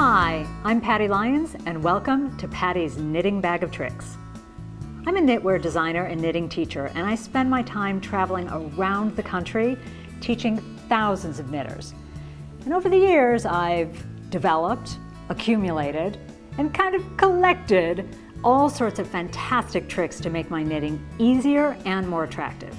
Hi, I'm Patty Lyons and welcome to Patty's Knitting Bag of Tricks. I'm a knitwear designer and knitting teacher, and I spend my time traveling around the country teaching thousands of knitters. And over the years, I've developed, accumulated, and kind of collected all sorts of fantastic tricks to make my knitting easier and more attractive.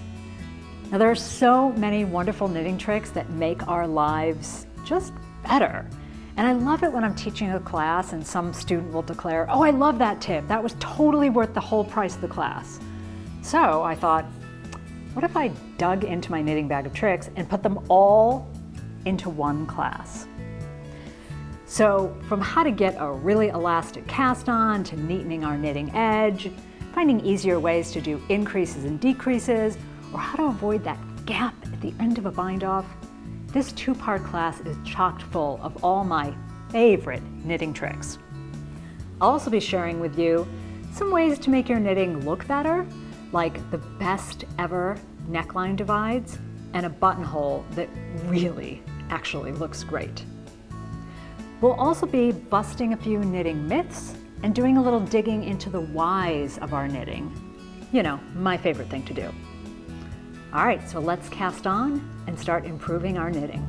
Now, there are so many wonderful knitting tricks that make our lives just better. And I love it when I'm teaching a class and some student will declare, "Oh, I love that tip. That was totally worth the whole price of the class." So I thought, what if I dug into my knitting bag of tricks and put them all into one class? So from how to get a really elastic cast on, to neatening our knitting edge, finding easier ways to do increases and decreases, or how to avoid that gap at the end of a bind off, this two-part class is chock full of all my favorite knitting tricks. I'll also be sharing with you some ways to make your knitting look better, like the best ever neckline divides and a buttonhole that really actually looks great. We'll also be busting a few knitting myths and doing a little digging into the whys of our knitting. You know, my favorite thing to do. All right, so let's cast on and start improving our knitting.